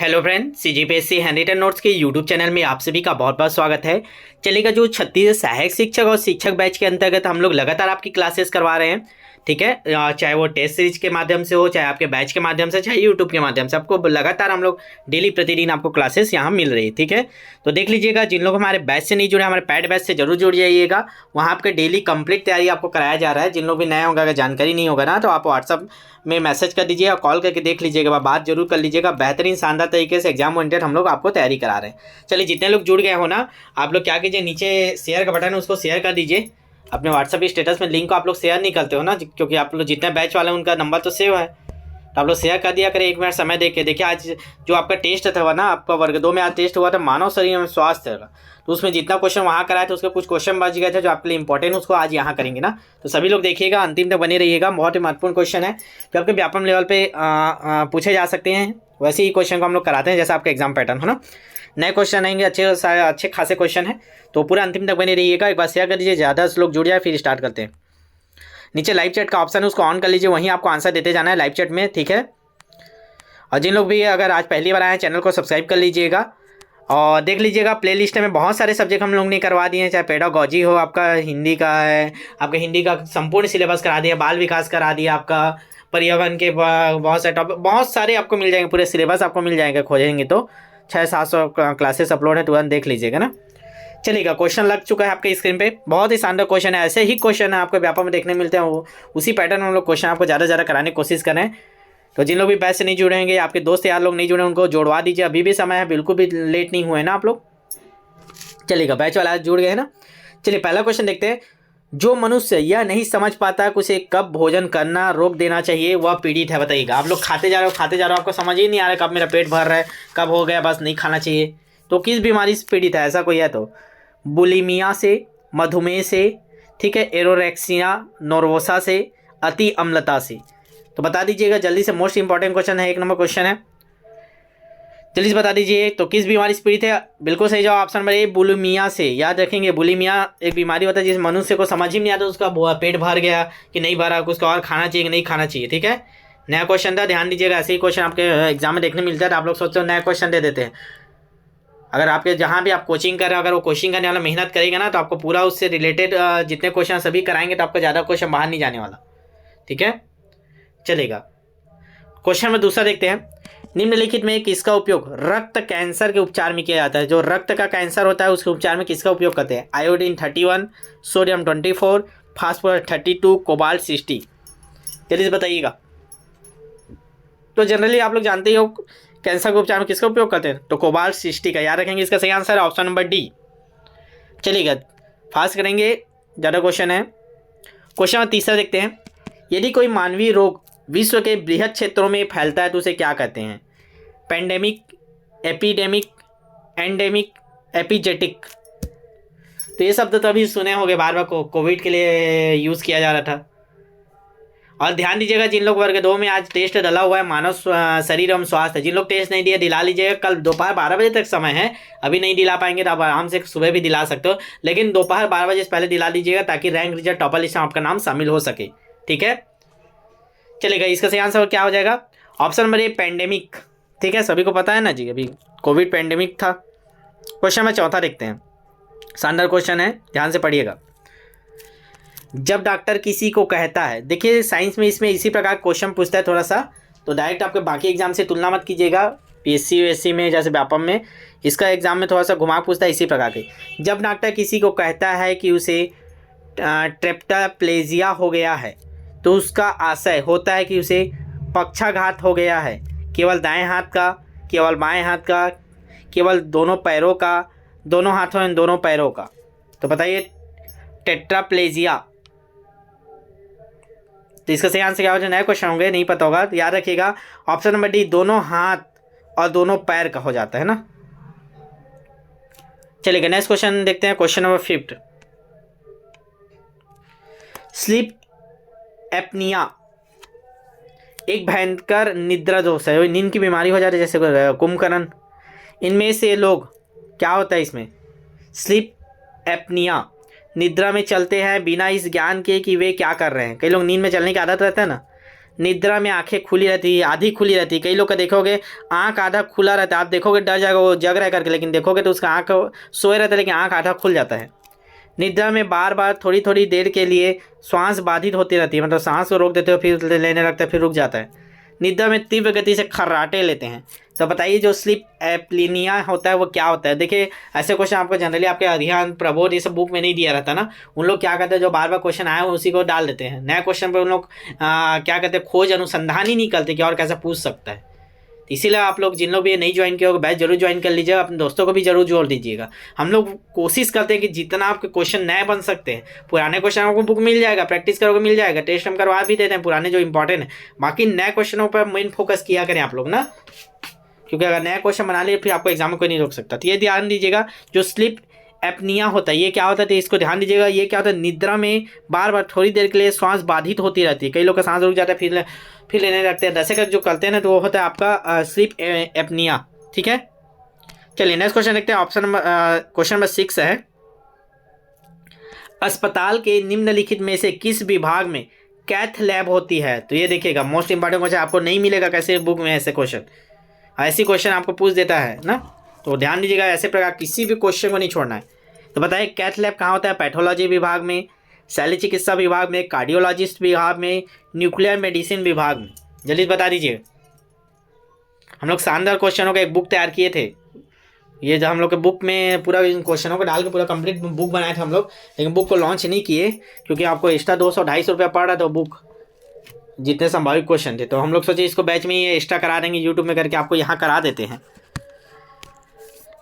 Hello friend, CGPSC handwritten notes के YouTube channel में आप सभी का बहुत बहुत स्वागत है। चलिएगा, जो छत्तीसगढ़ सहायक शिक्षक और शिक्षक बैच के अंतर्गत हम लोग लगातार आपकी क्लासेस करवा रहे हैं। ठीक है, चाहे वो टेस्ट सीरीज के माध्यम से हो, चाहे आपके बैच के माध्यम से, चाहे यूट्यूब के माध्यम से, आपको लगातार हम लोग डेली प्रतिदिन आपको क्लासेस यहाँ मिल रही है। ठीक है, तो देख लीजिएगा, जिन लोग हमारे बैच से नहीं जुड़े, हमारे पैड बैच से जरूर जुड़ जाइएगा। वहाँ आपके डेली कंप्लीट तैयारी आपको कराया जा रहा है। जिन लोग भी नए होंगे, अगर जानकारी नहीं होगा ना, तो आप व्हाट्सअप में मैसेज कर दीजिएगा, कॉल करके देख लीजिएगा, बात जरूर कर लीजिएगा। बेहतरीन शानदार तरीके से एग्जाम ओरिएंटेड हम लोग आपको तैयारी करा रहे हैं। चलिए, जितने लोग जुड़ गए हो ना, आप लोग क्या कीजिए, नीचे शेयर का बटन है उसको शेयर कर दीजिए। अपने व्हाट्सएप स्टेटस में लिंक को आप लोग शेयर नहीं करते हो ना, क्योंकि आप लोग जितने बैच वाले हैं उनका नंबर तो सेव है, तो आप लोग शेयर कर दिया करें। 1 मिनट समय दे के देखिए, आज जो आपका टेस्ट था ना, आपका वर्ग 2 में आज टेस्ट हुआ था मानव शरीर एवं स्वास्थ्य का, तो उसमें जितना क्वेश्चन वहाँ कराया था उसके कुछ क्वेश्चन बच गए थे जो आपके लिए इंपॉर्टेंट, उसको आज यहाँ करेंगे ना। तो सभी लोग देखिएगा, अंतिम तक बने रहिएगा। बहुत ही महत्वपूर्ण क्वेश्चन है जो आपके व्यापम लेवल पे पूछे जा सकते हैं। वैसे ही क्वेश्चन को हम लोग कराते हैं जैसा आपका एग्जाम पैटर्न हो ना। नए क्वेश्चन आएंगे, अच्छे खासे क्वेश्चन है, तो पूरा अंतिम तक बने रहिएगा। एक बार शेयर कर दीजिए, ज़्यादा लोग जुड़ जाए, फिर स्टार्ट करते हैं। नीचे लाइव चैट का ऑप्शन है, उसको ऑन कर लीजिए, वहीं आपको आंसर देते जाना है लाइव चैट में। ठीक है, और जिन लोग भी अगर आज पहली बार आए हैं, चैनल को सब्सक्राइब कर लीजिएगा और देख लीजिएगा प्लेलिस्ट में बहुत सारे सब्जेक्ट हम लोग ने करवा दिए हैं। चाहे पेडागॉजी हो, आपका हिंदी का है, आपका हिंदी का संपूर्ण सिलेबस करा दिया, बाल विकास करा दिया, आपका पर्यावरण के बहुत सारे टॉपिक, बहुत सारे आपको मिल जाएंगे, पूरे सिलेबस आपको मिल जाएंगे। खोजेंगे तो 600-700 क्लासेस अपलोड है, तुरंत देख लीजिएगा ना। चलिएगा, क्वेश्चन लग चुका है आपके स्क्रीन पे। बहुत ही शानदार क्वेश्चन है, ऐसे ही क्वेश्चन है आपको व्यापक में देखने मिलते हैं, वो उसी पैटर्न में हम लोग क्वेश्चन आपको ज़्यादा से ज़्यादा कराने की कोशिश करें। तो जिन लोग भी बैच से नहीं जुड़ेंगे, आपके दोस्त यार लोग नहीं जुड़े, उनको जोड़वा दीजिए, अभी भी समय है, बिल्कुल भी लेट नहीं हुए ना आप लोग। चलिएगा, बैच वाला जुड़ गए ना। चलिए, पहला क्वेश्चन देखते हैं। जो मनुष्य यह नहीं समझ पाता कि उसे कब भोजन करना रोक देना चाहिए, वह पीड़ित है। बताइएगा, आप लोग खाते जा रहे हो, आपको समझ ही नहीं आ रहा है कब मेरा पेट भर रहा है, कब हो गया, बस नहीं खाना चाहिए, तो किस बीमारी से पीड़ित है? ऐसा कोई है तो बुलिमिया से, मधुमेह से, ठीक है, एरोरेक्सिया नोर्वोसा से, अति अम्लता से। तो बता दीजिएगा जल्दी से, मोस्ट इंपॉर्टेंट क्वेश्चन है, 1 नंबर क्वेश्चन है, जल्दी से बता दीजिए। तो किस बीमारी से पीड़ित है? बिल्कुल सही जवाब ऑप्शन नंबर ए, बुलिमिया से। याद रखेंगे, बुलिमिया एक बीमारी होता है जिस मनुष्य को समझ ही नहीं आता उसका पेट भर गया कि नहीं भरा, उसको और खाना चाहिए कि नहीं खाना चाहिए। ठीक है, नया क्वेश्चन था, ध्यान दीजिएगा। ऐसे ही क्वेश्चन आपके एग्जाम में देखने मिलता है, तो आप लोग सोचते हो नया क्वेश्चन दे देते हैं। अगर आपके जहाँ भी आप कोचिंग कर रहे हो, अगर वो कोचिंग करने वाला मेहनत करेगा ना, तो आपको पूरा उससे रिलेटेड जितने क्वेश्चन सभी कराएंगे, तो आपका ज़्यादा क्वेश्चन बाहर नहीं जाने वाला। ठीक है, चलेगा। क्वेश्चन में दूसरा देखते हैं। निम्नलिखित में किसका उपयोग रक्त कैंसर के उपचार में किया जाता है? जो रक्त का कैंसर होता है उसके उपचार में किसका उपयोग करते हैं? Iodine 31, sodium 24, phosphorus 32, cobalt 60। जल्दी से बताइएगा। तो जनरली आप लोग जानते ही हो कैंसर के उपचार में किसका उपयोग करते हैं, तो कोबाल्ट 60 का। याद रखेंगे, इसका सही आंसर है ऑप्शन नंबर डी। चलिएगा, फास्ट करेंगे, ज़्यादा क्वेश्चन है। क्वेश्चन में तीसरा देखते हैं। यदि कोई मानवीय रोग विश्व के बृहद क्षेत्रों में फैलता है तो उसे क्या कहते हैं? Pandemic, epidemic, endemic, epizootic. तो ये शब्द तो अभी सुने होंगे, बार बार कोविड के लिए यूज़ किया जा रहा था। और ध्यान दीजिएगा, जिन लोग वर्ग 2 में आज टेस्ट डला हुआ है मानव शरीर एवं स्वास्थ्य, जिन लोग टेस्ट नहीं दिया दिला लीजिएगा। कल दोपहर 12 बजे तक समय है, अभी नहीं दिला पाएंगे तो आप आराम से सुबह भी दिला सकते हो, लेकिन दोपहर 12 बजे से पहले दिला लीजिएगा ताकि रैंक रिजल्ट टॉपर लिस्ट में आपका नाम शामिल हो सके। ठीक है, चलेगा, इसका सही आंसर क्या हो जाएगा? Option number A, pandemic. ठीक है, सभी को पता है ना जी, अभी कोविड पेंडेमिक था। क्वेश्चन में चौथा देखते हैं, शानदार क्वेश्चन है, ध्यान से पढ़िएगा। जब डॉक्टर किसी को कहता है, देखिए साइंस में इसमें इसी प्रकार क्वेश्चन पूछता है थोड़ा सा, तो डायरेक्ट आपके बाकी एग्जाम से तुलना मत कीजिएगा। पीएससी यूएससी में जैसे व्यापम में, इसका एग्जाम में थोड़ा सा घुमा पूछता है इसी प्रकार के। जब डॉक्टर किसी को कहता है कि उसे टेट्राप्लेजिया हो गया है, तो उसका आशय होता है कि उसे पक्षाघात हो गया है, केवल दाएं हाथ का, केवल बाएं हाथ का, केवल दोनों पैरों का, दोनों हाथों एवं दोनों पैरों का। तो बताइए, टेट्राप्लेजिया, तो इसका सही आंसर क्या हो जाए? नए क्वेश्चन होंगे, नहीं पता होगा तो याद रखिएगा ऑप्शन नंबर डी, दोनों हाथ और दोनों पैर का हो जाता है ना। चलिए नेक्स्ट क्वेश्चन देखते हैं, क्वेश्चन नंबर 5। स्लीप एपनिया एक भयंकर निद्रा दोष है, नींद की बीमारी हो जाती है, जैसे कुंभकर्ण। इनमें से लोग क्या होता है इसमें? स्लीप एपनिया, निद्रा में चलते हैं बिना इस ज्ञान के कि वे क्या कर रहे हैं। कई लोग नींद में चलने की आदत रहता है ना, निद्रा में आंखें खुली रहती है, आधी खुली रहती है। कई लोग का देखोगे आंख आधा खुला रहता है, आप देखोगे डर जाएगा वो जग रहा है करके, लेकिन देखोगे तो उसका आंख सोए रहता है लेकिन आंख आधा खुल जाता है। निद्रा में बार बार थोड़ी थोड़ी देर के लिए श्वास बाधित होती रहती है, मतलब सांस को रोक देते हो फिर लेने लगता है फिर रुक जाता है। निद्रा में तीव्र गति से खर्राटे लेते हैं। तो बताइए जो स्लीप एप्निया होता है वो क्या होता है। देखिए ऐसे क्वेश्चन आपको जनरली आपके अरिहंत, प्रबोध ये सब बुक में नहीं दिया रहता ना, उन लोग क्या करते हैं जो बार बार क्वेश्चन आए उसी को डाल देते हैं। नए क्वेश्चन पर उन लोग क्या करते हैं, खोज अनुसंधान ही नहीं करते कि और कैसा पूछ सकता है। इसीलिए आप लोग जिन लोग भी ये नहीं ज्वाइन किए होगा बैच जरूर ज्वाइन कर लीजिएगा, अपने दोस्तों को भी जरूर जोड़ दीजिएगा। हम लोग कोशिश करते हैं कि जितना आपके क्वेश्चन नए बन सकते हैं, पुराने क्वेश्चन आपको बुक मिल जाएगा, प्रैक्टिस करोगे मिल जाएगा, टेस्ट हम करवा भी देते हैं पुराने जो इंपॉर्टेंट है। बाकी नए क्वेश्चनों पर मेन फोकस किया करें आप लोग ना, क्योंकि अगर नया क्वेश्चन बना लिए फिर आपको एग्जाम में कोई नहीं रोक सकता। तो ये ध्यान दीजिएगा जो स्लीप एप्निया होता है ये क्या होता है, तो इसको ध्यान दीजिएगा। ये क्या होता है, निद्रा में बार बार थोड़ी देर के लिए श्वास बाधित होती रहती है। कई लोग का सांस रुक जाता है फिर लेने लगते हैं, ऐसे कर जो करते हैं ना तो वो होता है आपका स्लीप एप्निया। ठीक है, चलिए नेक्स्ट क्वेश्चन देखते हैं। ऑप्शन नंबर क्वेश्चन नंबर 6 है, अस्पताल के निम्नलिखित में से किस विभाग में कैथ लैब होती है। तो ये देखिएगा मोस्ट इंपॉर्टेंट क्वेश्चन, आपको नहीं मिलेगा कैसे बुक में ऐसे क्वेश्चन, ऐसी क्वेश्चन आपको पूछ देता है ना, तो ध्यान दीजिएगा ऐसे प्रकार किसी भी क्वेश्चन को नहीं छोड़ना है। तो बताइए कैथ लैब कहाँ होता है, पैथोलॉजी विभाग में, शल्य चिकित्सा विभाग में, कार्डियोलॉजिस्ट विभाग में, न्यूक्लियर मेडिसिन विभाग में। जल्दी बता दीजिए। हम लोग शानदार क्वेश्चनों का एक बुक तैयार किए थे, ये जो हम लोग के बुक में पूरा इन क्वेश्चनों को डाल के पूरा कंप्लीट बुक बनाए थे हम लोग, लेकिन बुक को लॉन्च नहीं किए क्योंकि आपको एक्स्ट्रा 200-250 रुपया पड़ रहा था बुक, जितने संभावित क्वेश्चन थे। तो हम लोग सोचे इसको बैच में ही एक्स्ट्रा करा देंगे, यूट्यूब में करके आपको यहाँ करा देते हैं।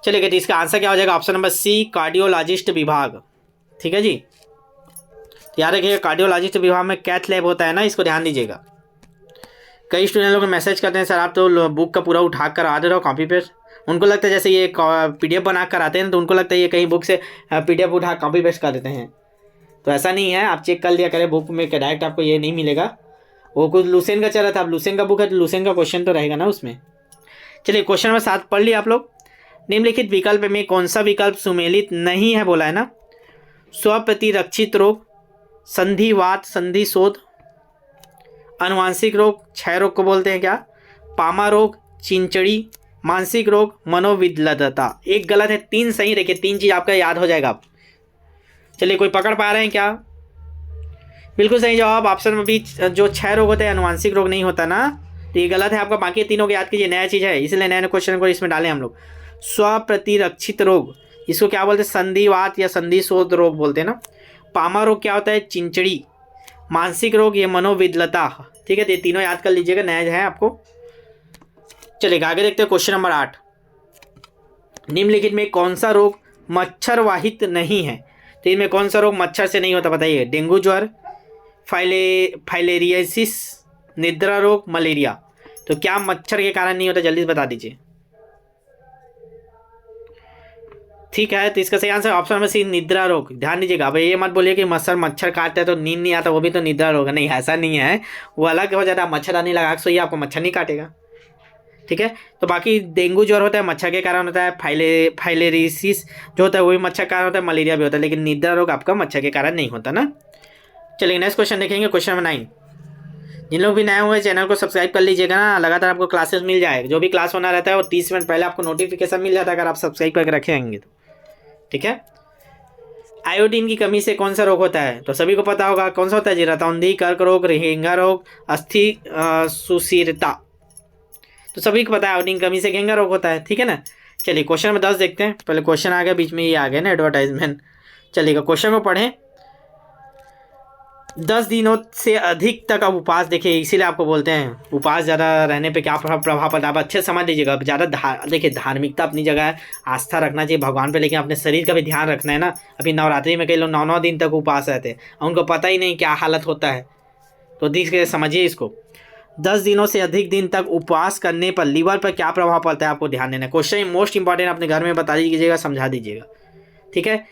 चलिए तो इसका आंसर क्या हो जाएगा, ऑप्शन नंबर सी कार्डियोलॉजिस्ट विभाग। ठीक है जी, याद रखिएगा कार्डियोलॉजिस्ट विभाग में कैथ लैब होता है ना, इसको ध्यान दीजिएगा। कई स्टूडेंट लोग मैसेज करते हैं सर आप तो बुक का पूरा उठा कर आ दे रहे हो कॉपी पेस्ट, उनको लगता है जैसे ये PDF बना कर आते हैं तो उनको लगता है ये कहीं बुक से PDF उठा कॉपी पेस्ट कर देते हैं। तो ऐसा नहीं है, आप चेक कर लिया करें बुक में, डायरेक्ट आपको ये नहीं मिलेगा। वो कुछ लुसेन का चल रहा था, अब लुसेन का बुक है तो लुसेन का क्वेश्चन तो रहेगा ना उसमें। चलिए क्वेश्चन नंबर 7 पढ़ लिया आप लोग। निम्नलिखित विकल्प में कौन सा विकल्प सुमेलित नहीं है बोला है ना, स्वप्रतिरक्षित रोग, संधिवात, संधिशोथ, अनुवांशिक रोग, क्षय रोग को बोलते हैं क्या, पामा रोग, चिंचड़ी, मानसिक रोग, मनोविद्लता। एक गलत है, 3 सही रखिए, 3 चीज आपका याद हो जाएगा आप। चलिए कोई पकड़ पा रहे हैं क्या, बिल्कुल सही जवाब ऑप्शन में भी जो क्षय रोग होता है अनुवांशिक रोग नहीं होता ना, तो ये गलत है आपका। बाकी तीनों को याद कीजिए, नया चीज़ है इसलिए नए क्वेश्चन को इसमें डालें हम लोग। स्वप्रतिरक्षित रोग इसको क्या बोलते हैं, संधिवात या संधिशोथ रोग बोलते हैं ना। पामा रोग क्या होता है, चिंचड़ी। मानसिक रोग ये मनोविद्लता। ठीक है, तो ये तीनों याद कर लीजिएगा, नया है आपको। चलिए आगे देखते हैं क्वेश्चन नंबर 8। निम्नलिखित में कौन सा रोग मच्छर वाहित नहीं है, तो इनमें कौन सा रोग मच्छर से नहीं होता बताइए, डेंगू ज्वर, फाइलेरियासिस, निद्रा रोग, मलेरिया। तो क्या मच्छर के कारण नहीं होता, जल्दी बता दीजिए। ठीक है, तो इसका सही आंसर ऑप्शन नंबर सी निद्रा रोग। ध्यान दीजिएगा, अब ये मत बोलिए कि मच्छर काटता है तो नींद नहीं आता, वो भी तो निद्रा रोग है। नहीं, ऐसा नहीं है, वो अलग हो जाता है। मच्छरदानी लगा के सोइए, आपको मच्छर नहीं काटेगा। ठीक है, तो बाकी डेंगू ज्वर होता है मच्छर के कारण होता है, फाइलेरियासिस जो होता है वो भी मच्छर के कारण होता है, मलेरिया भी होता है, लेकिन निद्रा रोग आपका मच्छर के कारण नहीं होता ना। चलिए नेक्स्ट क्वेश्चन देखेंगे, क्वेश्चन नंबर 9। जिन लोग भी नए हुए चैनल को सब्सक्राइब कर लीजिएगा ना, लगातार आपको क्लासेस मिल जाएगा। जो भी क्लास होना रहता है वो 30 मिनट पहले आपको नोटिफिकेशन मिल जाता है, अगर आप सब्सक्राइब करके रखेंगे तो। ठीक है, आयोडीन की कमी से कौन सा रोग होता है, तो सभी को पता होगा कौन सा होता है जी, रतौंधी, कर्क रोग, घेंघा रोग, अस्थि सुशीरता। तो सभी को पता है आयोडीन कमी से घेंघा रोग होता है। ठीक है ना, चलिए क्वेश्चन नंबर 10 देखते हैं। पहले क्वेश्चन आ गया, बीच में ये आ गया ना एडवर्टाइजमेंट। चलिएगा क्वेश्चन को पढ़ें। 10 दिनों से अधिक तक अब उपवास, देखिए इसीलिए आपको बोलते हैं उपवास ज़्यादा रहने पे क्या प्रभाव पड़ता है। आप अच्छे समझ लीजिएगा। ज़्यादा देखिए धार्मिकता अपनी जगह है, आस्था रखना चाहिए भगवान पे, लेकिन अपने शरीर का भी ध्यान रखना है ना। अभी नवरात्रि में कई लोग 9-9 दिन तक उपवास रहते हैं, उनको पता ही नहीं क्या हालत होता है। तो देखिए समझिए इसको, 10 दिनों से अधिक दिन तक उपवास करने पर लीवर पर क्या प्रभाव पड़ता है, आपको ध्यान देना है। क्वेश्चन मोस्ट इंपॉर्टेंट, अपने घर में बता दीजिएगा, समझा दीजिएगा। ठीक है,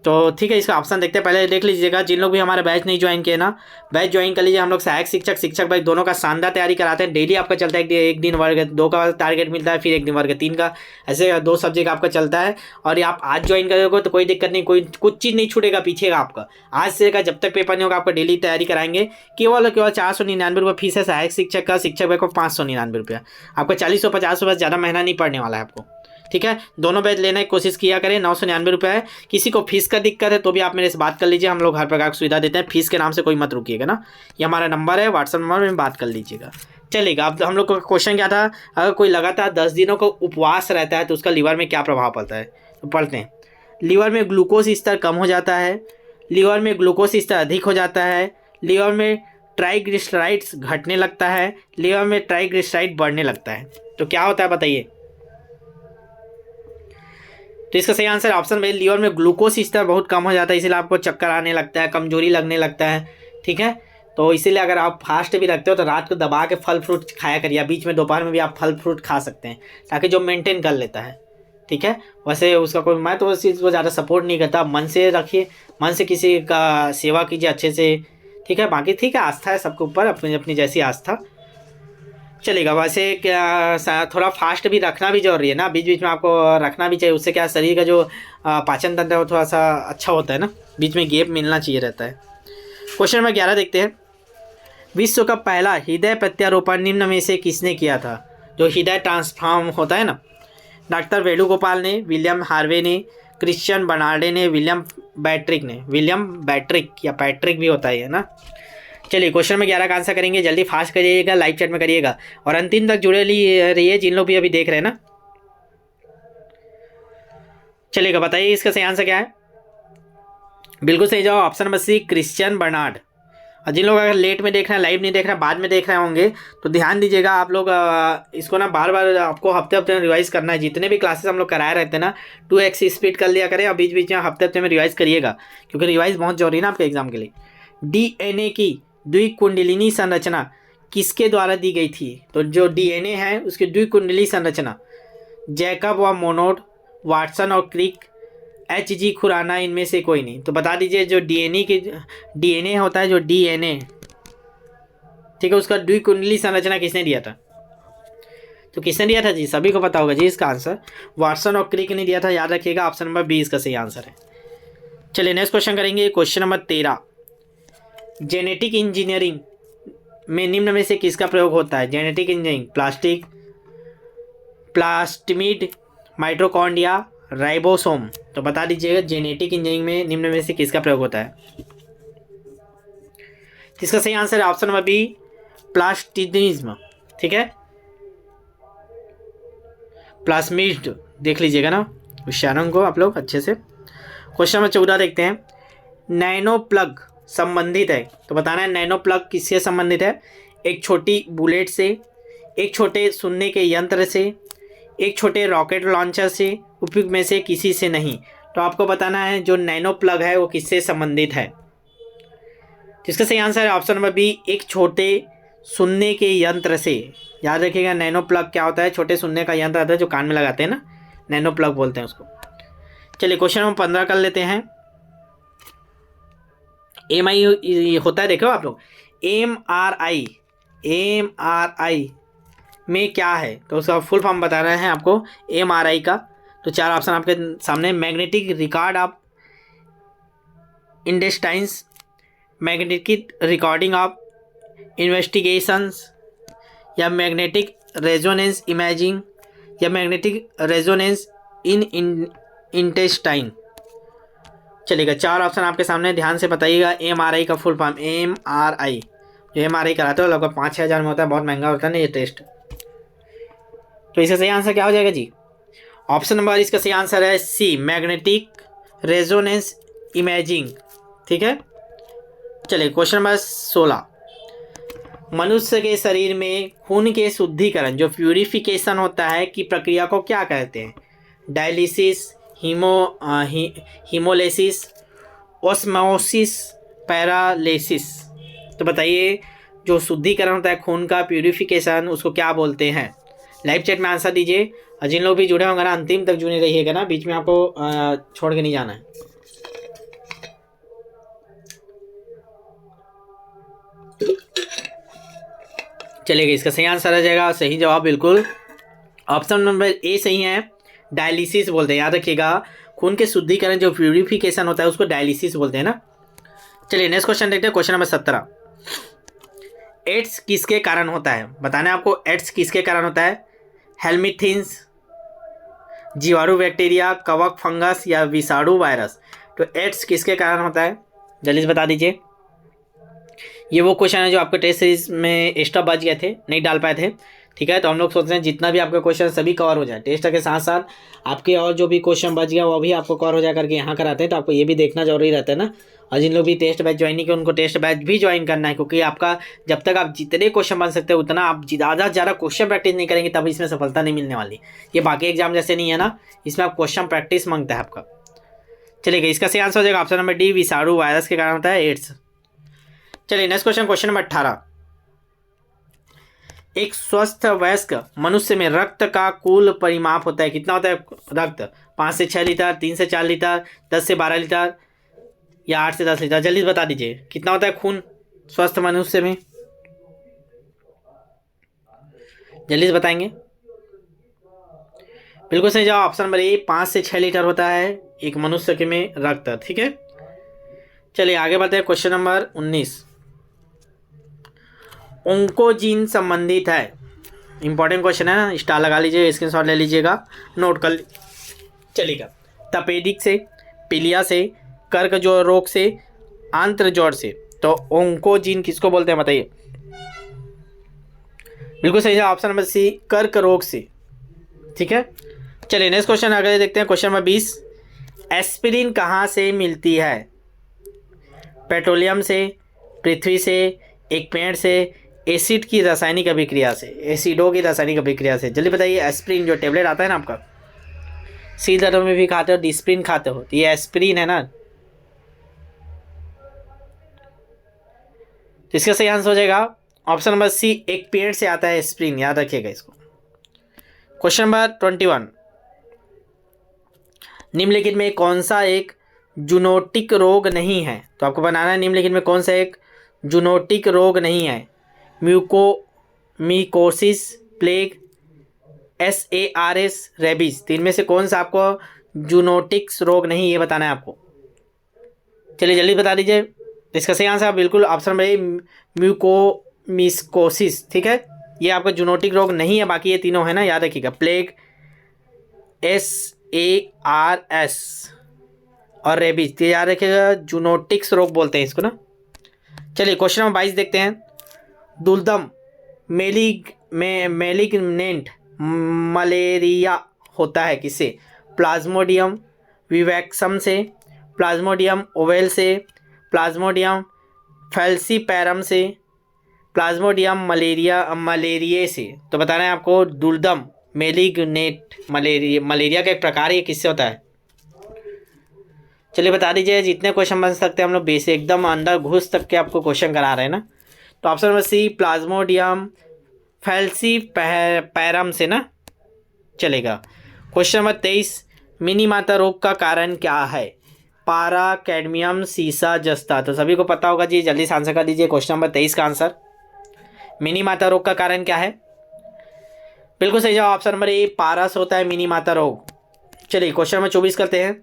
तो ठीक है, इसका ऑप्शन देखते हैं। पहले देख लीजिएगा, जिन लोग भी हमारे बैच नहीं ज्वाइन किए ना, बैच ज्वाइन कर लीजिए। हम लोग सहायक शिक्षक, शिक्षक बैच दोनों का शानदार तैयारी कराते हैं। डेली आपका चलता है, एक दिन वर्ग 2 का टारगेट मिलता है, फिर एक दिन वर्ग 3 का, ऐसे 2 सब्जेक्ट आपका चलता है। और ये आप आज ज्वाइन करोगे तो कोई दिक्कत नहीं, कोई कुछ चीज़ नहीं छूटेगा पीछेगा आपका। आज से का जब तक पेपर नहीं होगा आपका डेली तैयारी कराएंगे। केवल 499 फीस है सहायक शिक्षक का, शिक्षक बैच को 599 रुपया। आपका 40-50 रुपये ज़्यादा महंगा नहीं पड़ने वाला है आपको, ठीक है। दोनों बैच लेने की कोशिश किया करें। 999 रुपये है। किसी को फीस का दिक्कत है तो भी आप मेरे से बात कर लीजिए, हम लोग हर प्रकार की सुविधा देते हैं। फीस के नाम से कोई मत रुकिएगा ना, ये हमारा नंबर है, व्हाट्सअप नंबर में बात कर लीजिएगा, चलेगा। अब हम लोग का क्वेश्चन क्या था, अगर कोई लगातार 10 दिनों को उपवास रहता है तो उसका लीवर में क्या प्रभाव पड़ता है, तो पढ़ते हैं। लीवर में ग्लूकोज स्तर कम हो जाता है, लीवर में ग्लूकोज स्तर अधिक हो जाता है, लीवर में ट्राइग्लिसराइड्स घटने लगता है, लीवर में ट्राइग्लिसराइड बढ़ने लगता है। तो क्या होता है बताइए। तो इसका सही आंसर ऑप्शन में, लीवर में ग्लूकोज स्तर बहुत कम हो जाता है, इसीलिए आपको चक्कर आने लगता है, कमजोरी लगने लगता है, ठीक है। तो इसीलिए अगर आप फास्ट भी रखते हो तो रात को दबा के फल फ्रूट खाया करिए, बीच में दोपहर में भी आप फल फ्रूट खा सकते हैं, ताकि जो मेंटेन कर लेता है, ठीक है। वैसे उसका कोई, मैं तो उस चीज़ को ज़्यादा सपोर्ट नहीं करता। मन से रखिए, मन से किसी का सेवा कीजिए अच्छे से, ठीक है। बाकी ठीक है, आस्था है सबके ऊपर, अपनी अपनी जैसी आस्था, चलेगा। वैसे क्या थोड़ा फास्ट भी रखना भी जरूरी है ना, बीच बीच में आपको रखना भी चाहिए। उससे क्या शरीर का जो पाचन तंत्र है वो थोड़ा सा अच्छा होता है ना, बीच में गैप मिलना चाहिए रहता है। क्वेश्चन नंबर 11 देखते हैं। विश्व का पहला हृदय प्रत्यारोपण निम्न में से किसने किया था? जो हृदय ट्रांसफॉर्म होता है ना, डॉक्टर वेणुगोपाल ने, विलियम हार्वे ने, क्रिश्चियन बर्नार्डे ने, विलियम बैट्रिक ने। विलियम बैट्रिक या पैट्रिक भी होता है ना। चलिए क्वेश्चन में 11 का आंसर करेंगे, जल्दी फास्ट करिएगा, लाइव चैट में करिएगा और अंतिम तक जुड़े रहिए जिन लोग भी अभी देख रहे हैं ना। चलिएगा, बताइए इसका सही आंसर क्या है। बिल्कुल सही जवाब option number C, Christian Bernard. और जिन लोग अगर लेट में देख रहे हैं, लाइव नहीं देख रहे हैं, बाद में देख रहे होंगे, तो ध्यान दीजिएगा आप लोग इसको ना बार बार आपको हफ्ते हफ्ते में रिवाइज करना है। जितने भी क्लासेस हम लोग कराए रहते हैं ना, 2x स्पीड कर लिया करें और बीच बीच में हफ्ते हफ्ते में रिवाइज करिएगा, क्योंकि रिवाइज बहुत जरूरी है ना आपके एग्जाम के लिए। डीएनए की द्विकुंडलिनी संरचना किसके द्वारा दी गई थी? तो जो डीएनए है उसकी द्विकुंडली संरचना जैकब व मोनोड, वाटसन और क्रिक, एच.जी. खुराना, इनमें से कोई नहीं। तो बता दीजिए, जो डीएनए होता है, जो डीएनए, ठीक है, उसका द्विकुंडली संरचना किसने दिया था? तो किसने दिया था जी? सभी को पता होगा जी इसका आंसर, वाटसन और क्रिक ने दिया था, याद रखिएगा। ऑप्शन नंबर 20 का सही आंसर है। चलिए नेक्स्ट क्वेश्चन करेंगे, क्वेश्चन नंबर 13। जेनेटिक इंजीनियरिंग में निम्न में से किसका प्रयोग होता है? Genetic engineering, plasmid, mitochondria, ribosome. तो बता दीजिएगा, जेनेटिक इंजीनियरिंग में निम्न में से किसका प्रयोग होता है? इसका सही आंसर है ऑप्शन नंबर बी, प्लास्टिडिज्म, ठीक है, प्लास्मिड। देख लीजिएगा ना उच्चारण को आप लोग अच्छे से। क्वेश्चन नंबर 14 देखते हैं। नैनो प्लग संबंधित है, तो बताना है नैनो प्लग किससे संबंधित है? एक छोटी बुलेट से, एक छोटे सुनने के यंत्र से, एक छोटे रॉकेट लॉन्चर से, उपयुक्त में से किसी से नहीं। तो आपको बताना है जो नैनो प्लग है वो किससे संबंधित है। इसका सही आंसर है ऑप्शन नंबर बी, एक छोटे सुनने के यंत्र से। याद रखिएगा, नैनो प्लग क्या होता है? छोटे सुनने का यंत्र आता है जो कान में लगाते हैं ना, नैनो प्लग बोलते हैं उसको। चलिए क्वेश्चन नंबर 15 कर लेते हैं। MRI होता है, देखो आप लोग, MRI में क्या है? तो उसका फुल फॉर्म बता रहे हैं आपको MRI का। तो 4 ऑप्शन आपके सामने, magnetic record of intestines, magnetic recording of investigations, या मैग्नेटिक रेजोनेंस इमेजिंग, या मैग्नेटिक रेजोनेंस इन इंटेस्टाइन। चलिएगा, 4 ऑप्शन आपके सामने, ध्यान से बताइएगा। MRI का फुल फॉर्म, MRI जो MRI कराते हो लगभग 5-6 हज़ार में होता है, बहुत महंगा होता है ना ये टेस्ट। तो इसका सही आंसर क्या हो जाएगा जी? ऑप्शन नंबर इसका सही आंसर है सी, मैग्नेटिक रेजोनेंस इमेजिंग, ठीक है। चलिए क्वेश्चन नंबर 16। मनुष्य के शरीर में खून के शुद्धिकरण, जो प्यूरिफिकेशन होता है, की प्रक्रिया को क्या कहते हैं? Dialysis, haemolysis, osmosis, paralysis. तो बताइए, जो शुद्धिकरण होता है खून का, प्यूरिफिकेशन, उसको क्या बोलते हैं? लाइव चैट में आंसर दीजिए। और जिन लोग भी जुड़े होंगे ना, अंतिम तक जुड़े रहिएगा ना, बीच में आपको छोड़ के नहीं जाना है। चलिए इसका सही आंसर आ जाएगा, सही जवाब बिल्कुल ऑप्शन नंबर ए सही है। डायलिसिस बोलते हैं, याद रखिएगा, खून के शुद्धिकरण जो प्यूरिफिकेशन होता है उसको डायलिसिस बोलते हैं ना। चलिए नेक्स्ट क्वेश्चन देखते हैं, क्वेश्चन नंबर 17। एड्स किसके कारण होता है? बताना है आपको एड्स किसके कारण होता है। हेल्मिथिन्स, जीवाणु बैक्टीरिया, कवक फंगस या विषाणु वायरस। तो एड्स किसके कारण होता है, जल्दी से बता दीजिए। ये वो क्वेश्चन है जो आपके टेस्ट सीरीज में एक्स्ट्रा बच गए थे, नहीं डाल पाए थे, ठीक है। तो हम लोग सोच रहे हैं जितना भी आपके क्वेश्चन सभी कवर हो जाए टेस्ट के साथ साथ, आपके और जो भी क्वेश्चन बच गया वो भी आपको कवर हो जाए करके यहाँ कराते हैं। तो आपको ये भी देखना जरूरी रहता है ना। और जिन लोग भी टेस्ट बैच ज्वाइन नहीं किया उनको टेस्ट बैच भी ज्वाइन करना है, क्योंकि आपका जब तक आप जितने क्वेश्चन बन सकते हैं उतना आप ज़्यादा से ज़्यादा क्वेश्चन प्रैक्टिस नहीं करेंगे तब इसमें सफलता नहीं मिलने वाली। ये बाकी एग्जाम जैसे नहीं है ना, इसमें आप क्वेश्चन प्रैक्टिस मांगता है आपका। चलिए इसका सही आंसर हो जाएगा ऑप्शन नंबर डी, विषाणु वायरस के कारण होता है एड्स। चलिए नेक्स्ट क्वेश्चन, क्वेश्चन नंबर 18। एक स्वस्थ वयस्क मनुष्य में रक्त का कुल परिमाप होता है, कितना होता है रक्त? 5 से 6 लीटर, 3 से 4 लीटर, 10 से 12 लीटर या 8 से 10 लीटर। जल्दी बता दीजिए कितना होता है खून स्वस्थ मनुष्य में, जल्दी से बताएंगे। बिल्कुल सही जवाब ऑप्शन नंबर ए, 5 से 6 लीटर होता है एक मनुष्य के में रक्त, ठीक है। चलिए आगे बढ़ते हैं, क्वेश्चन नंबर 19। ओंकोजीन संबंधित है, इंपॉर्टेंट क्वेश्चन है ना, स्टार लगा लीजिए, स्क्रीनशॉट ले लीजिएगा, नोट कर चलिएगा। तपेदिक से, पीलिया से, कर्क जो रोग से, आंत्रजोड़ से। तो ओंकोजीन किसको बोलते हैं बताइए। बिल्कुल सही है ऑप्शन नंबर सी, कर्क रोग से, ठीक है। चलिए नेक्स्ट क्वेश्चन आगे देखते हैं, क्वेश्चन नंबर 20। एस्पिरिन कहाँ से मिलती है? पेट्रोलियम से, पृथ्वी से, एक पेड़ से, एसिड की रासायनिक अभिक्रिया से, एसिडों की रासायनिक अभिक्रिया से। जल्दी बताइए। एस्पिरिन जो टेबलेट आता है ना आपका, सी दर्द में भी खाते हो, डिस्प्रिन खाते हो, तो ये एस्पिरिन है ना। तो इसका सही आंसर हो जाएगा ऑप्शन नंबर सी, एक पेड़ से आता है एस्पिरिन, याद रखिएगा इसको। Question number 21। निम्नलिखित में कौन सा एक जूनोटिक रोग नहीं है? तो आपको बनाना है निम्नलिखित में कौन सा एक जूनोटिक रोग नहीं है। म्यूकोसिस, प्लेग, SARS, रेबीज। तो इनमें से कौन सा आपको जूनोटिक्स रोग नहीं, ये बताना है आपको। चलिए जल्दी बता दीजिए। इसका सही आंसर बिल्कुल ऑप्शन नंबर ए, म्यूकोमिस्कोसिस, ठीक है। ये आपका जूनोटिक रोग नहीं है, बाकी ये तीनों है ना, याद रखिएगा। प्लेग, SARS और रेबीज, तो याद रखिएगा जूनोटिक्स रोग बोलते हैं इसको ना। चलिए क्वेश्चन नंबर 22 देखते हैं। दुर्दम मेलिग्नेंट मलेरिया होता है किससे? प्लाज्मोडियम विवैक्सम से, प्लाज्मोडियम ओवेल से, प्लाज्मोडियम फैल्सीपैरम से, प्लाज्मोडियम मलेरिए से। तो बताना है आपको दुर्दम मेलिग्नेंट मलेरिया का एक प्रकार, ये किससे होता है? चलिए बता दीजिए। जितने क्वेश्चन बन सकते हैं हम लोग बेसिक एकदम अंदर घुस तक के आपको क्वेश्चन करा रहे हैं ना। तो option number C, plasmodium falciparum से ना, चलेगा। Question number 23। मिनीमाता रोग का कारण क्या है? पारा, कैडमियम, सीसा, जस्ता। तो सभी को पता होगा जी, जल्दी से आंसर कर दीजिए क्वेश्चन नंबर 23 का आंसर। मिनीमाता रोग का कारण क्या है? बिल्कुल सही जवाब ऑप्शन नंबर ए, पारा से होता है मिनीमाता रोग। चलिए क्वेश्चन नंबर 24 करते हैं।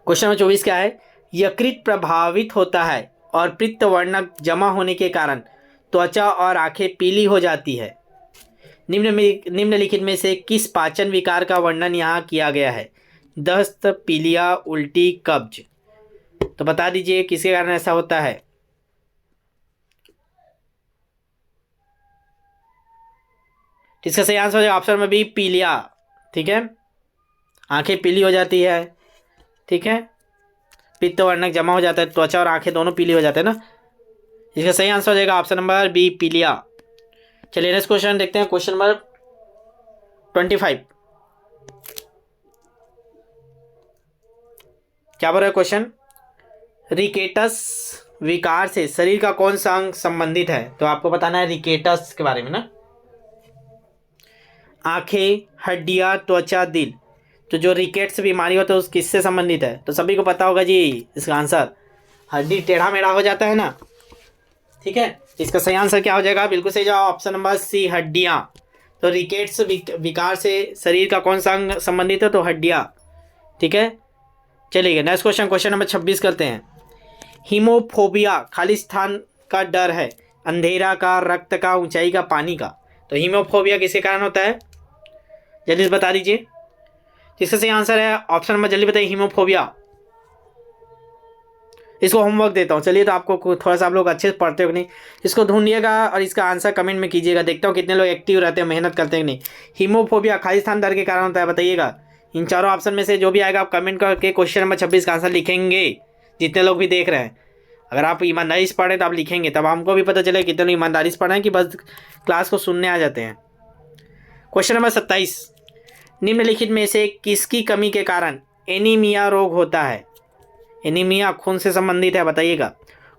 क्वेश्चन नंबर 24 क्या है? यकृत प्रभावित होता है और पित्त वर्णक जमा होने के कारण त्वचा और आंखें पीली हो जाती है। निम्नलिखित में से किस पाचन विकार का वर्णन यहाँ किया गया है? दस्त, पीलिया, उल्टी, कब्ज। तो बता दीजिए किसके कारण ऐसा होता है। इसका सही आंसर है ऑप्शन में बी, पीलिया, ठीक है। आंखें पीली हो जाती है, ठीक है। पित्त वर्णक जमा हो जाता है, त्वचा और आंखें दोनों पीली हो जाते हैं ना। इसका सही आंसर हो जाएगा ऑप्शन नंबर बी, पीलिया। चलिए नेक्स्ट क्वेश्चन देखते हैं, क्वेश्चन नंबर 25। क्या बोल रहा है क्वेश्चन? रिकेटस विकार से शरीर का कौन सा अंग संबंधित है? तो आपको बताना है रिकेटस के बारे में ना। आंखें, हड्डियां, त्वचा, दिल। तो जो रिकेट्स बीमारी हो तो उस किससे संबंधित है? तो सभी को पता होगा जी इसका आंसर, हड्डी टेढ़ा मेढ़ा हो जाता है ना, ठीक है। इसका सही आंसर क्या हो जाएगा? बिल्कुल सही जवाब ऑप्शन नंबर सी, हड्डियाँ। तो रिकेट्स विकार से शरीर का कौन सा अंग संबंधित है? तो हड्डियाँ। ठीक है, चलिए नेक्स्ट क्वेश्चन, क्वेश्चन नंबर 26 करते हैं। हीमोफोबिया खाली स्थान का डर है, अंधेरा का, रक्त का, ऊंचाई का, पानी का। तो हीमोफोबिया किसके कारण होता है? जल्दी से बता दीजिए। इसका सही आंसर है ऑप्शन नंबर, जल्दी बताइए, हीमोफोबिया। इसको होमवर्क देता हूँ, चलिए। तो आपको थोड़ा सा आप लोग अच्छे से पढ़ते हो कि नहीं, इसको ढूंढिएगा और इसका आंसर कमेंट में कीजिएगा। देखता हूँ कितने लोग एक्टिव रहते हैं, मेहनत करते हैं कि नहीं। हीमोफोबिया खाली स्थान डर के कारण होता है, बताइएगा। इन चारों ऑप्शन में से जो भी आएगा आप कमेंट करके क्वेश्चन नंबर 26 का आंसर लिखेंगे, जितने लोग भी देख रहे हैं। अगर आप ईमानदारी से पढ़ें तो आप लिखेंगे, तब हमको भी पता चले कितने लोग ईमानदारी से पढ़ें कि बस क्लास को सुनने आ जाते हैं। क्वेश्चन नंबर 27, निम्नलिखित में से किसकी कमी के कारण एनीमिया रोग होता है? एनीमिया खून से संबंधित है, बताइएगा।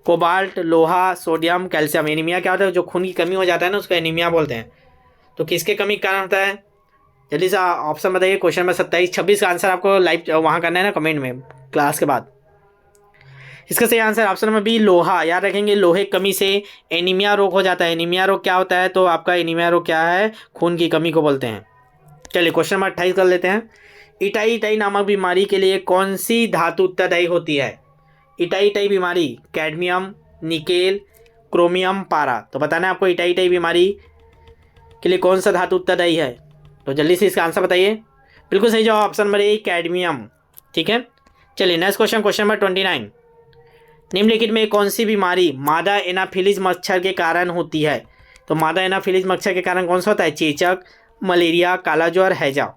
कोबाल्ट, लोहा, सोडियम, कैल्शियम। एनीमिया क्या होता है? जो खून की कमी हो जाता है ना, उसको एनीमिया बोलते हैं। तो किसके कमी के कारण होता है? जल्दी से ऑप्शन बताइए। क्वेश्चन नंबर 27, 26 का आंसर आपको लाइव वहाँ करना है ना, कमेंट में क्लास के बाद। इसका सही आंसर ऑप्शन नंबर बी, लोहा। याद रखेंगे, लोहे की कमी से एनीमिया रोग हो जाता है। एनीमिया रोग क्या होता है? तो आपका एनीमिया रोग क्या है? खून की कमी को बोलते हैं। चलिए क्वेश्चन नंबर 28 कर लेते हैं। इटाई इटाई नामक बीमारी के लिए कौन सी धातु उत्तरदायी होती है? इटाई इटाई बीमारी, कैडमियम, निकेल, क्रोमियम, पारा। तो बताना है आपको इटाई इटाई बीमारी के लिए कौन सा धातु उत्तरदायी है। तो जल्दी से इसका आंसर बताइए। बिल्कुल सही जवाब ऑप्शन नंबर ए, कैडमियम। ठीक है, चलिए नेक्स्ट क्वेश्चन, क्वेश्चन नंबर 29, निम्नलिखित में कौन सी बीमारी मादा एनाफिलीज मच्छर के कारण होती है? तो मादा एनाफिलीज मच्छर के कारण कौन सा होता है? चेचक, मलेरिया, काला ज्वर, हैजा।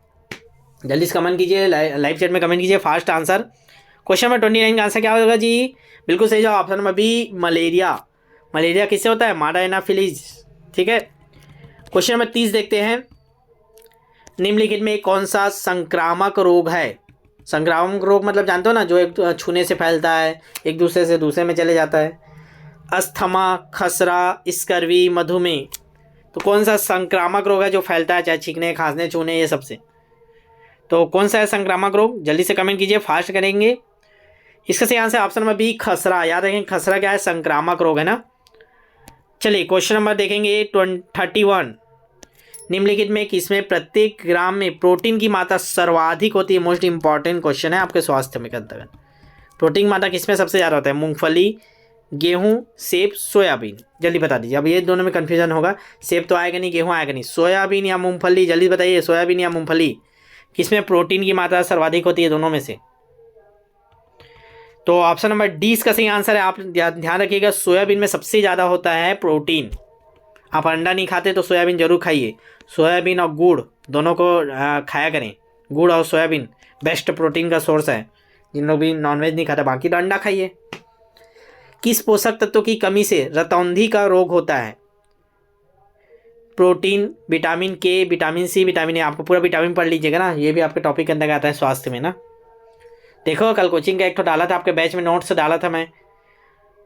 जल्दी से कमेंट कीजिए, लाइव चैट में कमेंट कीजिए फास्ट आंसर। क्वेश्चन नंबर 29 का आंसर क्या होगा जी? बिल्कुल सही जवाब option number B, malaria. Malaria किससे होता है? मादा एनाफिलीज। ठीक है, क्वेश्चन नंबर 30 देखते हैं। निम्नलिखित में कौन सा संक्रामक रोग है? संक्रामक रोग मतलब जानते हो ना, जो एक छूने से फैलता है, एक दूसरे से दूसरे में चले जाता है। अस्थमा, खसरा, स्कर्वी, मधुमेह। तो कौन सा संक्रामक रोग है जो फैलता है, चाहे छींकने, खांसने, छूने, ये सबसे? तो कौन सा है संक्रामक रोग? जल्दी से कमेंट कीजिए, फास्ट करेंगे। इसका सही आंसर ऑप्शन नंबर बी, खसरा। याद रखें, खसरा क्या है? संक्रामक रोग है ना। चलिए क्वेश्चन नंबर देखेंगे 31, निम्नलिखित में किसमें प्रत्येक ग्राम में प्रोटीन की मात्रा सर्वाधिक होती है? मोस्ट इंपॉर्टेंट क्वेश्चन है आपके स्वास्थ्य में के अंतर्गत। प्रोटीन की मात्रा किसमें सबसे ज़्यादा होता है? मूंगफली, गेहूं, सेब, सोयाबीन। जल्दी बता दीजिए। अब ये दोनों में कन्फ्यूजन होगा, सेब तो आएगा नहीं, गेहूं आएगा नहीं। सोयाबीन या मूंगफली, जल्दी बताइए, सोयाबीन या मूंगफली, किसमें प्रोटीन की मात्रा सर्वाधिक होती है दोनों में से? तो ऑप्शन नंबर डी इसका सही आंसर है। आप ध्यान रखिएगा, सोयाबीन में सबसे ज़्यादा होता है प्रोटीन। आप अंडा नहीं खाते तो सोयाबीन जरूर खाइए। सोयाबीन और गुड़ दोनों को खाया करें। गुड़ और सोयाबीन बेस्ट प्रोटीन का सोर्स है। जिन लोग भी नॉनवेज नहीं खाते, बाकी तो अंडा खाइए। किस पोषक तत्व की कमी से रतौंधी का रोग होता है? प्रोटीन, विटामिन के, विटामिन सी, विटामिन ए। आपको पूरा विटामिन पढ़ लीजिएगा ना, ये भी आपके टॉपिक के अंदर आता है स्वास्थ्य में ना। देखो कल कोचिंग का एक तो डाला था आपके बैच में, नोट्स डाला था मैं,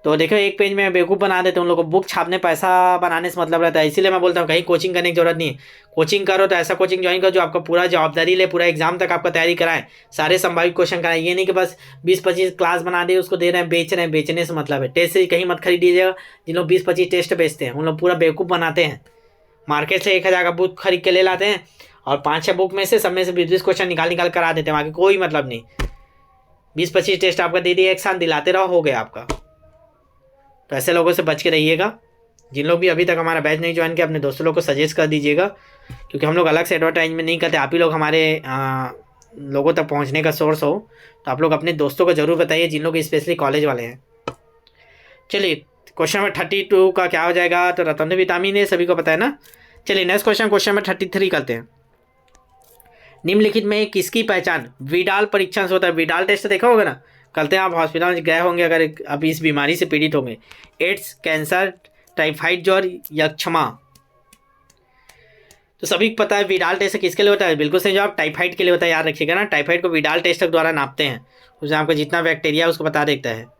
तो देखो एक पेज में बेवकूफ़ बना देते उन लोगों को। बुक छापने पैसा बनाने से मतलब रहता है, इसीलिए मैं बोलता हूँ कहीं कोचिंग करने की जरूरत नहीं है। कोचिंग करो तो ऐसा कोचिंग ज्वाइन करो जो आपका पूरा जवाबदारी ले, पूरा एग्जाम तक आपका तैयारी कराए, सारे संभावित क्वेश्चन कराए। ये नहीं कि बस 20-25 क्लास बना दे, उसको दे रहे हैं, बेच रहे हैं। बेचने से मतलब है, टेस्ट से कहीं मत खरीदिएगा। जिन लोग 20-25 टेस्ट बेचते हैं उन लोग पूरा बेवकूफ़ बनाते हैं। मार्केट से 1000 का बुक खरीद के ले लाते हैं और 5-6 बुक में से सब में से 20-20 क्वेश्चन निकाल करा देते हैं। आगे कोई मतलब नहीं। 20-25 टेस्ट आपका दे दिए, एक साथ दिलाते रहो, हो गया आपका। तो ऐसे लोगों से बच के रहिएगा। जिन लोग भी अभी तक हमारा बैच नहीं ज्वाइन किया, अपने दोस्तों लोग को सजेस्ट कर दीजिएगा, क्योंकि हम लोग अलग से एडवर्टाइजमेंट नहीं करते। आप ही लोग हमारे लोगों तक पहुंचने का सोर्स हो, तो आप लोग अपने दोस्तों को ज़रूर बताइए, जिन लोग स्पेशली कॉलेज वाले हैं। चलिए क्वेश्चन नंबर 32 का क्या हो जाएगा? तो रतौंधी विटामिन ए सभी को पता है ना। चलिए नेक्स्ट क्वेश्चन, क्वेश्चन नंबर 33 करते हैं। निम्नलिखित में किसकी पहचान विडाल परीक्षण से होता है? विडाल टेस्ट देखा होगा ना, करते हैं। आप हॉस्पिटल में गए होंगे अगर आप इस बीमारी से पीड़ित होंगे। एड्स, कैंसर, टाइफाइड ज्वर, यक्षमा। तो सभी को पता है विडाल टेस्ट किसके लिए होता है? बिल्कुल सही जवाब टाइफाइड के लिए होता है। याद रखिएगा ना, टाइफाइड को विडाल टेस्ट के द्वारा नापते हैं। उसमें आपका जितना बैक्टीरिया है उसको बता देता है।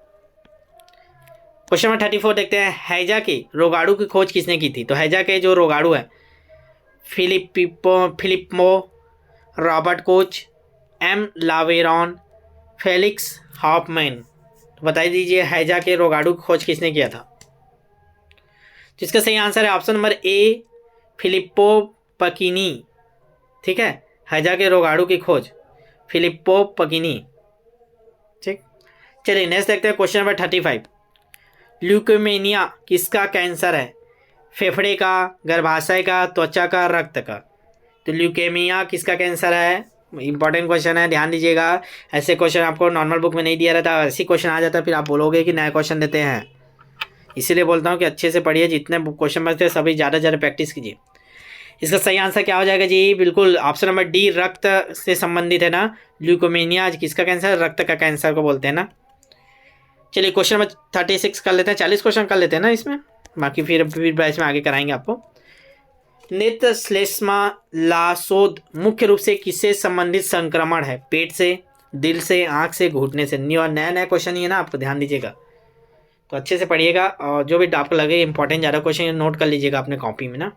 क्वेश्चन नंबर 34 देखते हैं। हैजा के रोगाणु की खोज किसने की थी? तो हैजा के जो रोगाणु है, Filippo, Robert Koch, M Laveran, Felix Hoffmann. तो बता दीजिए हैजा के रोगाणु की खोज किसने किया था? तो इसका सही आंसर है ऑप्शन नंबर ए, फिलिप्पो पकिनी। ठीक है, हैजा के रोगाड़ू की खोज, फिलिप्पो पकिनी। ठीक, चलिए नेक्स्ट देखते हैं क्वेश्चन नंबर 35। ल्यूकेमिया किसका कैंसर है? फेफड़े का, गर्भाशय का, त्वचा का, रक्त का। तो ल्यूकेमिया किसका कैंसर है? इंपॉर्टेंट क्वेश्चन है, ध्यान दीजिएगा। ऐसे क्वेश्चन आपको नॉर्मल बुक में नहीं दिया रहता, ऐसी क्वेश्चन आ जाता है फिर आप बोलोगे कि नया क्वेश्चन देते हैं। इसीलिए बोलता हूँ कि अच्छे से पढ़िए, जितने क्वेश्चन बचते हैं सभी ज़्यादा ज़्यादा प्रैक्टिस कीजिए। इसका सही आंसर क्या हो जाएगा जी? बिल्कुल ऑप्शन नंबर डी, रक्त से संबंधित है ना। ल्यूकोमेनिया किसका कैंसर? रक्त का कैंसर को बोलते हैं ना। चलिए क्वेश्चन नंबर 36 कर लेते हैं, 40 क्वेश्चन कर लेते हैं ना इसमें, बाकी फिर बैच में आगे कराएंगे आपको। नेत्र श्लेष्मा लाशोद मुख्य रूप से किससे संबंधित संक्रमण है? पेट से, दिल से, आँख से, घुटने से। नया नया क्वेश्चन ही है ना, आपको ध्यान दीजिएगा, तो अच्छे से पढ़िएगा और जो भी आपको लगे इंपॉर्टेंट ज़्यादा क्वेश्चन नोट कर लीजिएगा अपने कॉपी में ना,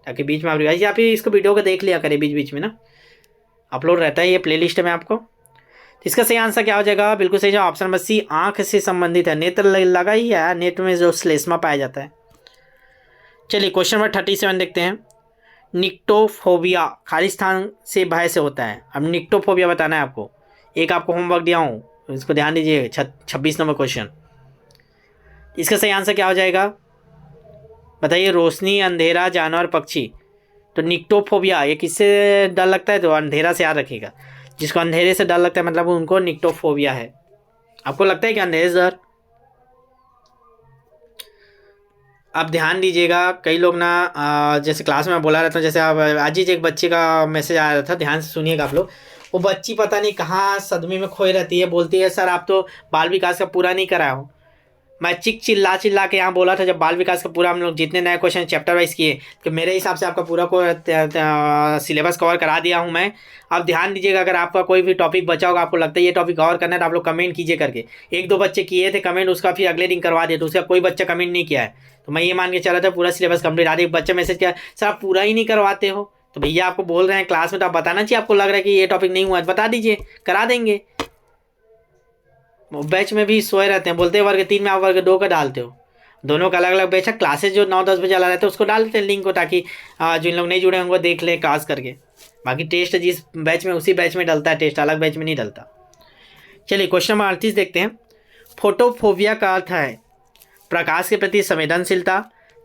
ताकि बीच में आप रिवाइज या फिर इसको वीडियो को देख लिया करें बीच बीच में ना, अपलोड रहता है ये प्लेलिस्ट में आपको। तो इसका सही आंसर क्या हो जाएगा? बिल्कुल सही जवाब ऑप्शन नंबर सी, आँख से संबंधित है। नेत्र लगा ही है, नेत्र में जो श्लेष्मा पाया जाता है। चलिए क्वेश्चन नंबर 37 देखते हैं। निक्टोफोबिया खाली स्थान से भय से होता है। अब निक्टोफोबिया बताना है आपको, एक आपको होमवर्क दिया हूँ, इसको ध्यान दीजिए। 26 नंबर क्वेश्चन, इसका सही आंसर क्या हो जाएगा बताइए? रोशनी, अंधेरा, जानवर, पक्षी। तो निक्टोफोबिया ये किससे डर लगता है? तो अंधेरा से याद रखिएगा, जिसको अंधेरे से डर लगता है मतलब उनको निक्टोफोबिया है। आपको लगता है कि अंधेरे से डर? अब ध्यान दीजिएगा, कई लोग ना जैसे क्लास में बोला रहता हूँ, जैसे अब आज ही एक बच्चे का मैसेज आया रहा था, ध्यान से सुनिएगा आप लोग। वो बच्ची पता नहीं कहाँ सदमे में खोई रहती है, बोलती है सर आप तो बाल विकास का पूरा नहीं कराया हो। मैं चिल्ला के यहाँ बोला था जब बाल विकास का पूरा हम लोग जितने नए क्वेश्चन चैप्टर वाइज किए, तो मेरे हिसाब से आपका पूरा को सिलेबस कवर करा दिया हूँ मैं। अब ध्यान दीजिएगा, अगर आपका कोई भी टॉपिक बचा होगा, आपको लगता है ये टॉपिक कवर करना है, तो आप लोग कमेंट कीजिए करके। एक दो बच्चे किए थे कमेंट, उसका फिर अगले दिन करवा दिया, तो उसका कोई बच्चा कमेंट नहीं किया है, तो मैं ये मान के चला था पूरा सिलेबस कंप्लीट। आज एक बच्चा मैसेज किया सर आप पूरा ही नहीं करवाते हो, तो भैया आपको बोल रहे हैं क्लास में, तो आप बताना चाहिए। आपको लग रहा है कि ये टॉपिक नहीं हुआ है, बता दीजिए, करा देंगे। बैच में भी सोए रहते हैं, बोलते हैं वर्ग 3 में आप वर्ग 2 का डालते हो, दोनों का अलग अलग बैच है। क्लासेज जो 9-10 बजे चला रहता है उसको डाल देते हैं लिंक को, ताकि जिन लोग नहीं जुड़े होंगे देख लें क्लास करके। बाकी टेस्ट जिस बैच में उसी बैच में डलता है, टेस्ट अलग बैच में नहीं डलता। चलिए क्वेश्चन नंबर 38 देखते हैं। फोटोफोबिया का अर्थ है प्रकाश के प्रति संवेदनशीलता,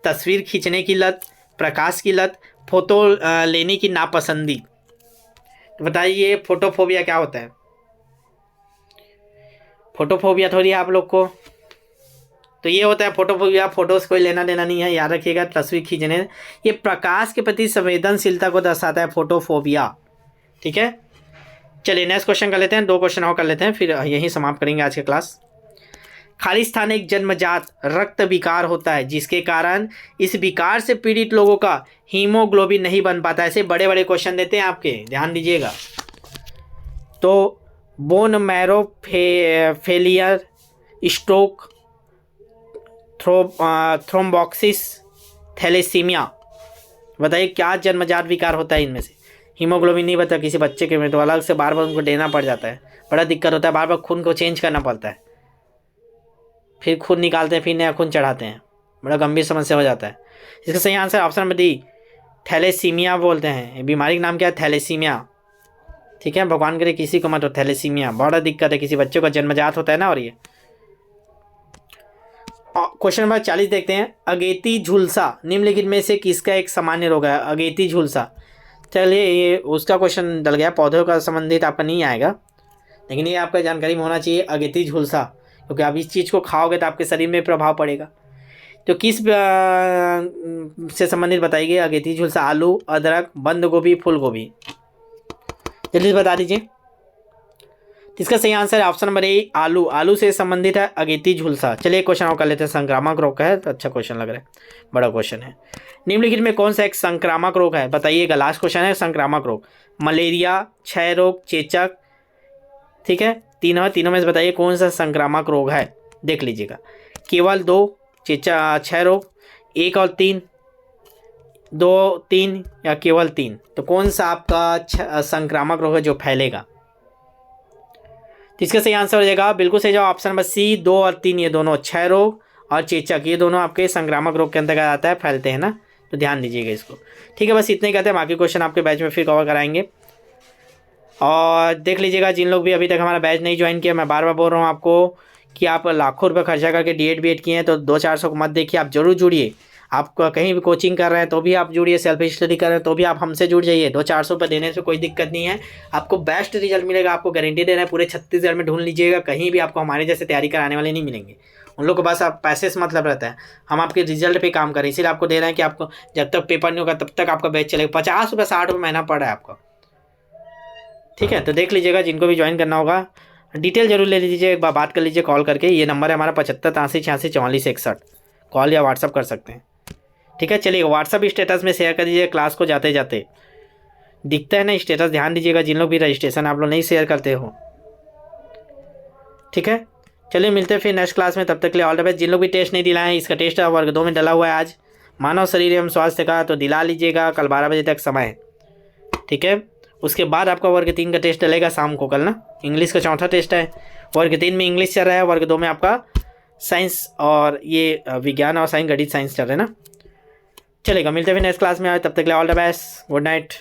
तस्वीर खींचने की लत, प्रकाश की लत, फोटो लेने की नापसंदी। तो बताइए फोटोफोबिया क्या होता है? फोटोफोबिया थोड़ी है आप लोग को, तो ये होता है फोटोफोबिया, फोटो से कोई लेना देना नहीं है, याद रखिएगा। तस्वीर खींचने, ये प्रकाश के प्रति संवेदनशीलता को दर्शाता है फोटोफोबिया। ठीक है, चलिए नेक्स्ट क्वेश्चन कर लेते हैं, 2 क्वेश्चन और कर लेते हैं, फिर यहीं समाप्त करेंगे आज की क्लास। खाली स्थान एक जन्मजात रक्त विकार होता है जिसके कारण इस विकार से पीड़ित लोगों का हीमोग्लोबिन नहीं बन पाता। ऐसे बड़े बड़े क्वेश्चन देते हैं आपके, ध्यान दीजिएगा। तो bone marrow failure, stroke, thrombosis, thalassaemia. बताइए क्या जन्मजात विकार होता है इनमें से? हीमोग्लोबिन नहीं बता किसी बच्चे के में, तो अलग से बार बार उनको देना पड़ जाता है, बड़ा दिक्कत होता है, बार बार खून को चेंज करना पड़ता है, फिर खून निकालते हैं, फिर नया खून चढ़ाते हैं, बड़ा गंभीर समस्या हो जाता है। इसका सही answer option number D, thalassaemia बोलते हैं। बीमारी का नाम क्या है? थैलेसीमिया। ठीक है, भगवान करे किसी को मत हो थैलेसीमिया, बड़ा दिक्कत है, किसी बच्चे को जन्मजात होता है ना। और ये क्वेश्चन नंबर 40 देखते हैं। अगेती झुलसा निम्नलिखित में से किसका एक सामान्य रोग है? अगेती झुलसा, चलिए ये उसका क्वेश्चन डल गया, पौधों का संबंधित आपका नहीं आएगा, लेकिन ये आपका जानकारी में होना चाहिए। अगेती झुलसा, क्योंकि आप इस चीज़ को खाओगे तो आपके शरीर में प्रभाव पड़ेगा। तो किस से संबंधित बताइए अगेती झुलसा? आलू, अदरक, बंद गोभी, फूल गोभी, जल्दी बता दीजिए। इसका सही आंसर है ऑप्शन नंबर ए, आलू। आलू से संबंधित है अगेती झुलसा। चलिए क्वेश्चन और कर लेते हैं। संक्रामक रोग का है, तो अच्छा क्वेश्चन लग रहा है, बड़ा क्वेश्चन है। निम्नलिखित में कौन सा एक संक्रामक रोग है? बताइएगा, लास्ट क्वेश्चन है। संक्रामक रोग, मलेरिया, क्षय रोग, चेचक। ठीक है, तीनों में से बताइए कौन सा संक्रामक रोग है? देख लीजिएगा, केवल 2 क्षय रोग, 1 और 3, 2, 3 या केवल 3, तो कौन सा आपका संक्रामक रोग है जो फैलेगा? तो इसका सही आंसर हो जाएगा बिल्कुल सही जवाब ऑप्शन नंबर सी, 2 और 3, ये दोनों, क्षय रोग और चेचक, ये दोनों आपके संक्रामक रोग के अंतर्गत आता है, फैलते हैं ना, तो ध्यान दीजिएगा इसको। ठीक है, बस इतने ही कहते हैं, बाकी क्वेश्चन आपके बैच में फिर कवर कराएंगे। और देख लीजिएगा, जिन लोग भी अभी तक हमारा बैच नहीं ज्वाइन किया, मैं बार बार बोल रहा हूँ आपको कि आप लाखों रुपये खर्चा करके D.ED B.ED किए हैं तो 200-400 को मत देखिए, आप जरूर जुड़िए। आप कहीं भी कोचिंग कर रहे हैं तो भी आप जुड़िए, सेल्फ स्टडी कर रहे हैं तो भी आप हमसे जुड़ जाइए। 200-400 रुपये देने से कोई दिक्कत नहीं है, आपको बेस्ट रिजल्ट मिलेगा, आपको गारंटी दे रहे हैं। पूरे छत्तीसगढ़ में ढूंढ लीजिएगा, कहीं भी आपको हमारे जैसे तैयारी कराने वाले नहीं मिलेंगे। उन लोग को बस आप पैसे से मतलब रहता है, हम आपके रिजल्ट पे काम करें, इसीलिए आपको दे रहे हैं कि आपको जब तक पेपर नहीं होगा तब तक आपका बैच चलेगा। 50 रुपये 60 रुपये महीना पड़ रहा है आपका। ठीक है, तो देख लीजिएगा, जिनको भी ज्वाइन करना होगा डिटेल जरूर ले लीजिए, एक बार बात कर लीजिए कॉल करके। ये नंबर है हमारा 75 83 86 44 61, कॉल या व्हाट्सअप कर सकते हैं। ठीक है, चलिए व्हाट्सअप स्टेटस में शेयर कर दीजिए क्लास को, जाते जाते दिखता है ना स्टेटस, ध्यान दीजिएगा जिन लोग भी रजिस्ट्रेशन आप लोग नहीं शेयर करते हो। ठीक है, चलिए मिलते हैं फिर नेक्स्ट क्लास में, तब तक के लिए ऑल द बेस्ट। जिन लोग भी टेस्ट नहीं दिलाए हैं, इसका टेस्ट वर्ग 2 में डला हुआ है आज, मानव शरीर एवं स्वास्थ्य का, तो दिला लीजिएगा, कल 12 बजे तक समय है। ठीक है, उसके बाद आपका वर्ग 3 का टेस्ट डलेगा शाम को, कल ना इंग्लिश का चौथा टेस्ट है। वर्ग 3 में इंग्लिश चल रहा है, वर्ग 2 में आपका साइंस और ये विज्ञान और साइंस गणित साइंस चल रहा है ना। चलेगा, मिलते हैं फिर नेक्स्ट क्लास में, तब तक के लिए all the best, good night.